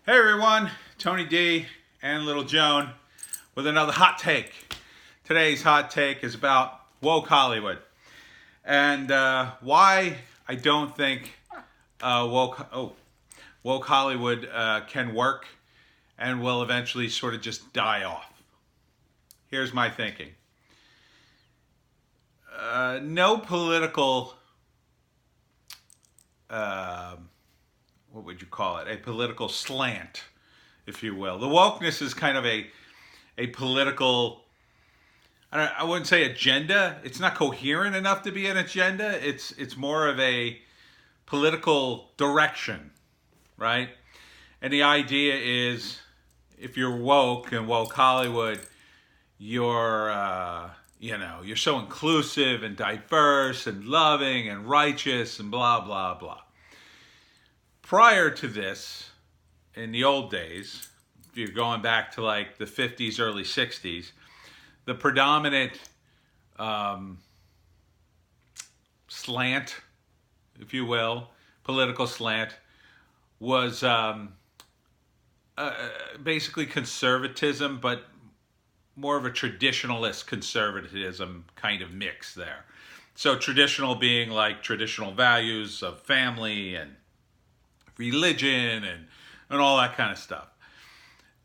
Hey everyone, Tony D and Little Joan with another hot take. Today's hot take is about woke Hollywood and why I don't think woke Hollywood can work and will eventually sort of just die off. Here's my thinking. No political what would you call it? A political slant, if you will. The wokeness is kind of a political, I wouldn't say agenda. It's not coherent enough to be an agenda. It's more of a political direction, right? And the idea is, if you're woke and woke Hollywood, you're you're so inclusive and diverse and loving and righteous and blah blah blah. Prior to this, in the old days, if you're going back to like the 50s, early 60s, the predominant slant, if you will, political slant, was basically conservatism, but more of a traditionalist conservatism kind of mix there. So traditional being like traditional values of family and religion and all that kind of stuff.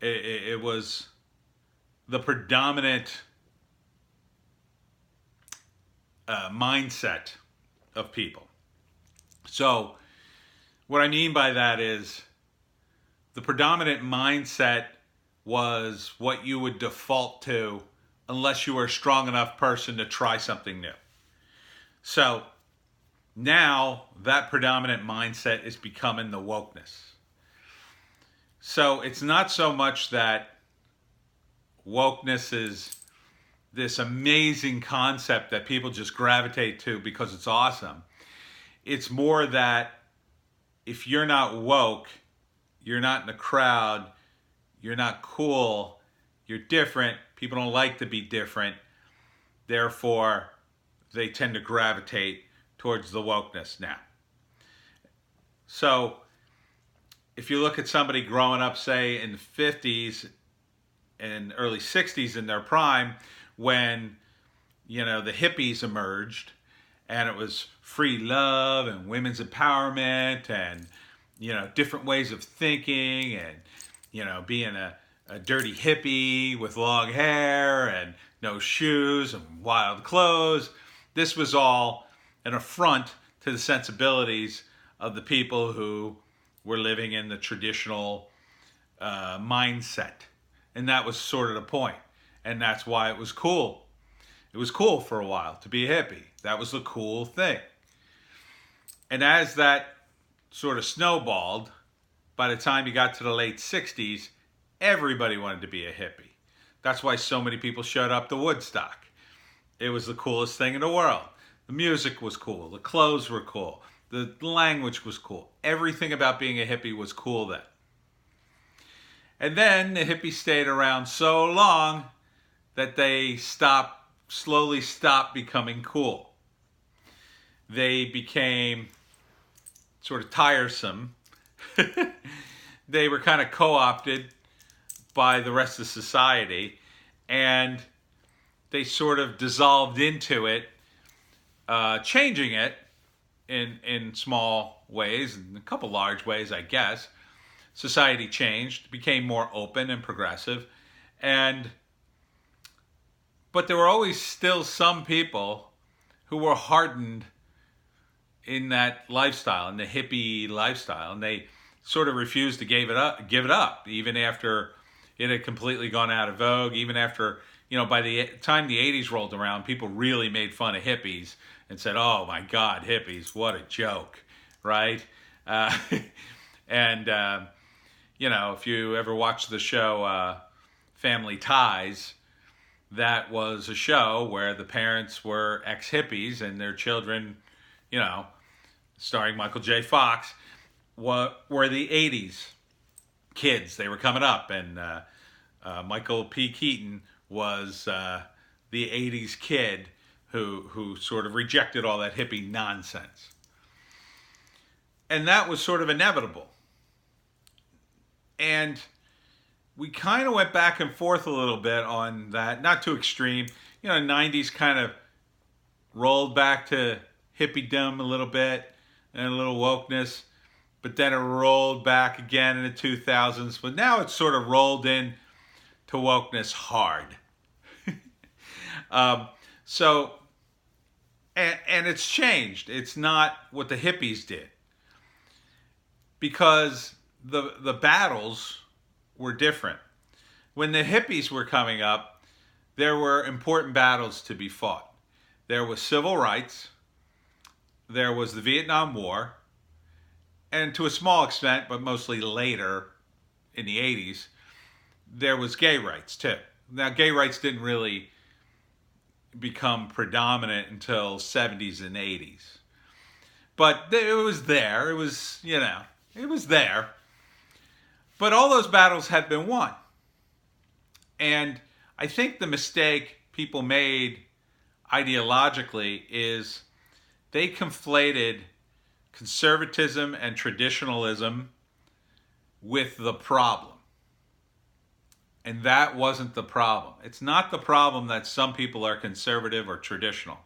It was the predominant mindset of people. So what I mean by that is the predominant mindset was what you would default to unless you were a strong enough person to try something new. So now that predominant mindset is becoming the wokeness. So it's not so much that wokeness is this amazing concept that people just gravitate to because it's awesome. It's more that if you're not woke, you're not in the crowd, you're not cool, you're different, people don't like to be different, therefore they tend to gravitate towards the wokeness now. So if you look at somebody growing up, say, in the 50s and early 60s in their prime, when, the hippies emerged, and it was free love and women's empowerment and, different ways of thinking and, being a dirty hippie with long hair and no shoes and wild clothes. This was all an affront to the sensibilities of the people who were living in the traditional mindset. And that was sort of the point. And that's why it was cool. It was cool for a while to be a hippie. That was the cool thing. And as that sort of snowballed, by the time you got to the late 60s, everybody wanted to be a hippie. That's why so many people showed up to Woodstock. It was the coolest thing in the world. The music was cool. The clothes were cool. The language was cool. Everything about being a hippie was cool then. And then the hippies stayed around so long that they slowly stopped becoming cool. They became sort of tiresome. They were kind of co-opted by the rest of society, and they sort of dissolved into it, changing it in small ways, and a couple large ways, I guess. Society changed, became more open and progressive, but there were always still some people who were hardened in that lifestyle, in the hippie lifestyle, and they sort of refused to give it up, even after it had completely gone out of vogue, even after, by the time the 80s rolled around, people really made fun of hippies and said, oh my God, hippies, what a joke, right? If you ever watched the show Family Ties, that was a show where the parents were ex-hippies and their children, starring Michael J. Fox, were the 80s kids. They were coming up, and Michael P. Keaton was the 80s kid who sort of rejected all that hippie nonsense. And that was sort of inevitable. And we kind of went back and forth a little bit on that, not too extreme. 90s kind of rolled back to hippiedom a little bit and a little wokeness, but then it rolled back again in the 2000s. But now it's sort of rolled in to wokeness hard. And it's changed. It's not what the hippies did, because the battles were different. When the hippies were coming up, there were important battles to be fought. There was civil rights, there was the Vietnam War, and to a small extent, but mostly later in the 80s, there was gay rights too. Now, gay rights didn't really become predominant until 70s and 80s. But it was there. It was, it was there. But all those battles had been won. And I think the mistake people made ideologically is they conflated conservatism and traditionalism with the problem. And that wasn't the problem. It's not the problem that some people are conservative or traditional.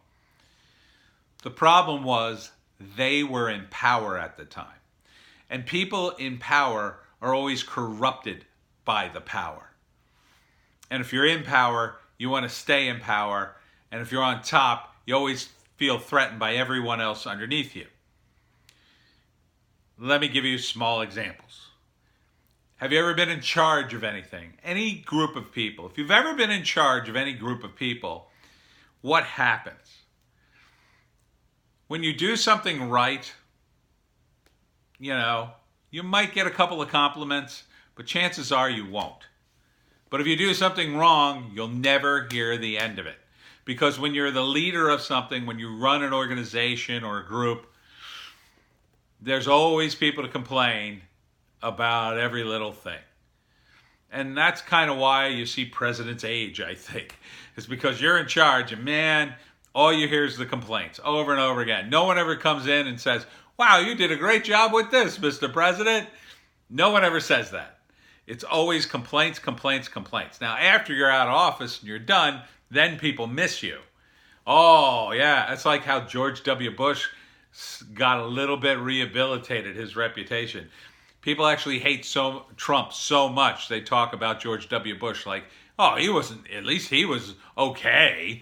The problem was they were in power at the time. And people in power are always corrupted by the power. And if you're in power, you want to stay in power. And if you're on top, you always feel threatened by everyone else underneath you. Let me give you small examples. Have you ever been in charge of anything? Any group of people. If you've ever been in charge of any group of people, what happens? When you do something right, you might get a couple of compliments, but chances are you won't. But if you do something wrong, you'll never hear the end of it. Because when you're the leader of something, when you run an organization or a group, there's always people to complain about every little thing. And that's kind of why you see presidents age, I think. It's because you're in charge, and man, all you hear is the complaints over and over again. No one ever comes in and says, wow, you did a great job with this, Mr. President. No one ever says that. It's always complaints, complaints, complaints. Now, after you're out of office and you're done, then people miss you. Oh, yeah, it's like how George W. Bush got a little bit rehabilitated, his reputation. People actually hate Trump so much, they talk about George W. Bush like, oh, he wasn't, at least he was okay.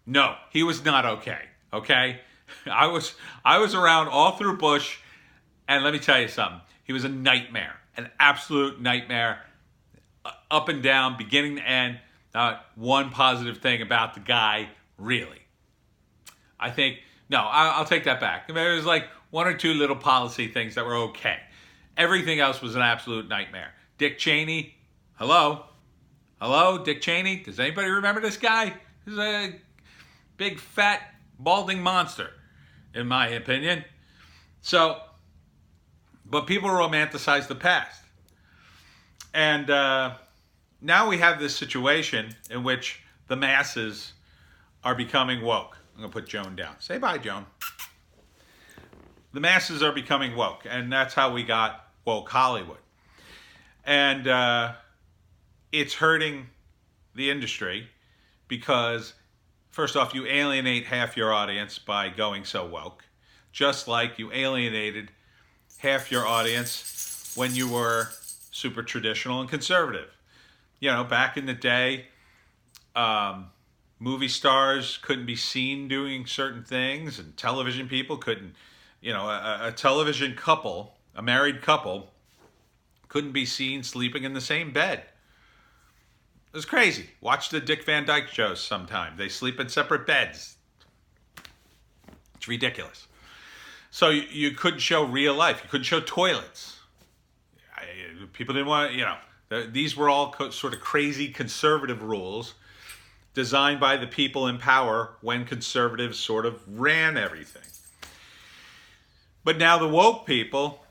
No, he was not okay, okay? I was around all through Bush, and let me tell you something. He was a nightmare, an absolute nightmare, up and down, beginning to end. Not one positive thing about the guy, really. I think, no, I'll take that back. There was like one or two little policy things that were okay. Everything else was an absolute nightmare. Dick Cheney, hello? Hello, Dick Cheney? Does anybody remember this guy? He's a big, fat, balding monster, in my opinion. So, but people romanticize the past. And now we have this situation in which the masses are becoming woke. I'm going to put Joan down. Say bye, Joan. The masses are becoming woke, and that's how we got woke Hollywood. And it's hurting the industry because, first off, you alienate half your audience by going so woke, just like you alienated half your audience when you were super traditional and conservative. Back in the day, movie stars couldn't be seen doing certain things, and television people couldn't, a television couple, a married couple, couldn't be seen sleeping in the same bed. It was crazy. Watch the Dick Van Dyke shows sometime. They sleep in separate beds. It's ridiculous. So you couldn't show real life. You couldn't show toilets. People didn't want to, these were all sort of crazy conservative rules designed by the people in power when conservatives sort of ran everything. But now the woke people,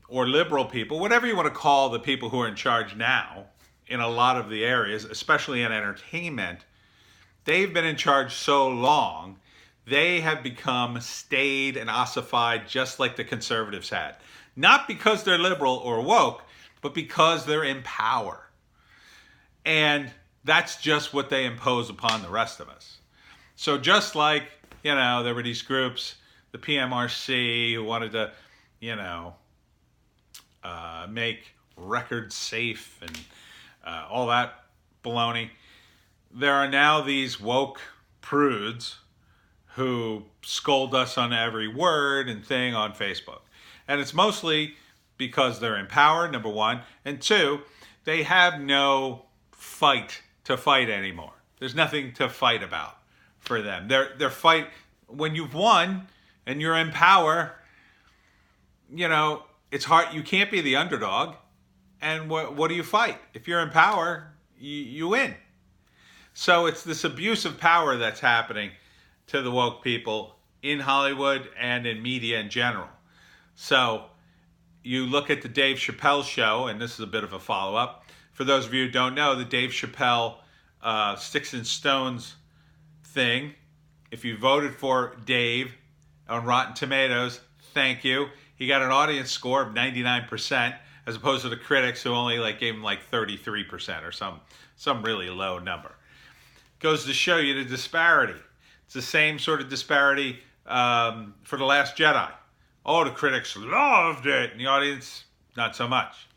or liberal people, whatever you want to call the people who are in charge now, in a lot of the areas, especially in entertainment, they've been in charge so long, they have become staid and ossified just like the conservatives had. Not because they're liberal or woke, but because they're in power. And that's just what they impose upon the rest of us. So just like, there were these groups, the PMRC, who wanted to, make records safe and all that baloney. There are now these woke prudes who scold us on every word and thing on Facebook. And it's mostly because they're in power, number one. And two, they have no fight to fight anymore. There's nothing to fight about for them. Their fight, when you've won and you're in power, it's hard. You can't be the underdog. And what do you fight? If you're in power, you win. So it's this abuse of power that's happening to the woke people in Hollywood and in media in general. So you look at the Dave Chappelle show, and this is a bit of a follow-up. For those of you who don't know, the Dave Chappelle Sticks and Stones thing, if you voted for Dave on Rotten Tomatoes, thank you. He got an audience score of 99%, as opposed to the critics who only gave him 33% or some really low number. Goes to show you the disparity. It's the same sort of disparity for The Last Jedi. Oh, the critics loved it, and the audience, not so much.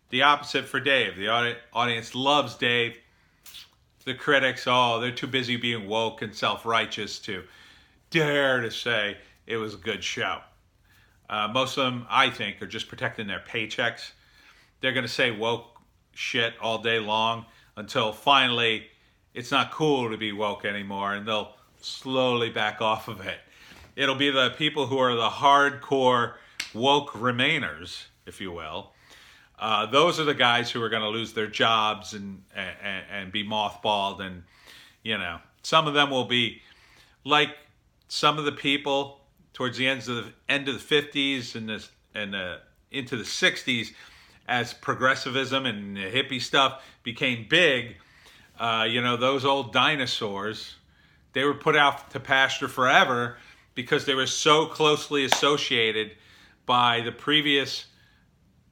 The opposite for Dave. The audience loves Dave. The critics, they're too busy being woke and self-righteous to dare to say it was a good show. Most of them, I think, are just protecting their paychecks. They're going to say woke shit all day long until finally it's not cool to be woke anymore, and they'll slowly back off of it. It'll be the people who are the hardcore woke remainers, if you will. Those are the guys who are going to lose their jobs and be mothballed. And, some of them will be like some of the people towards the end of the 50s and into the 60s, as progressivism and hippie stuff became big. Those old dinosaurs, they were put out to pasture forever because they were so closely associated by the previous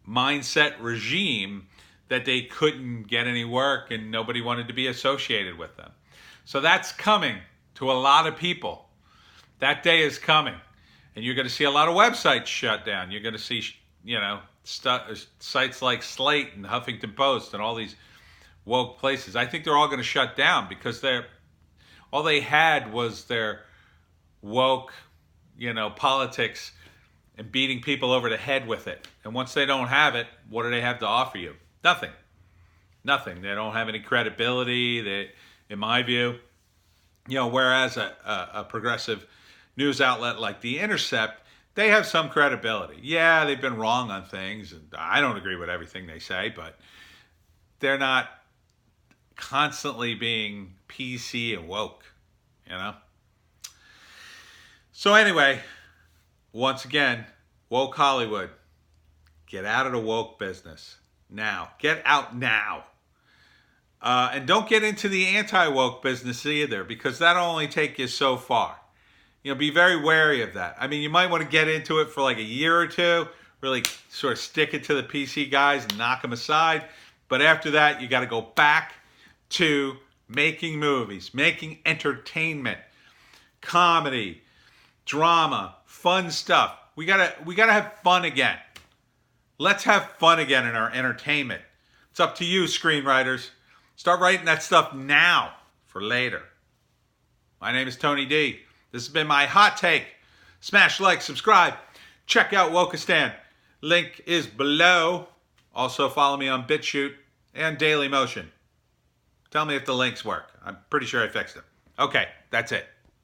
mindset regime that they couldn't get any work and nobody wanted to be associated with them. So that's coming to a lot of people. That day is coming. And you're going to see a lot of websites shut down. You're going to see, sites like Slate and Huffington Post and all these woke places. I think they're all going to shut down because all they had was their woke, politics and beating people over the head with it. And once they don't have it, what do they have to offer you? Nothing. Nothing. They don't have any credibility. In my view, whereas a progressive news outlet like The Intercept, they have some credibility. Yeah, they've been wrong on things, and I don't agree with everything they say, but they're not constantly being PC and woke, So anyway, once again, woke Hollywood, get out of the woke business now. Get out now. And don't get into the anti-woke business either, because that'll only take you so far. Be very wary of that. I mean, you might want to get into it for a year or two, really sort of stick it to the PC guys and knock them aside. But after that, you got to go back to making movies, making entertainment, comedy, drama, fun stuff. We gotta have fun again. Let's have fun again in our entertainment. It's up to you, screenwriters. Start writing that stuff now for later. My name is Tony D. This has been my hot take. Smash like, subscribe. Check out Wokistan. Link is below. Also follow me on BitChute and Dailymotion. Tell me if the links work. I'm pretty sure I fixed them. Okay, that's it.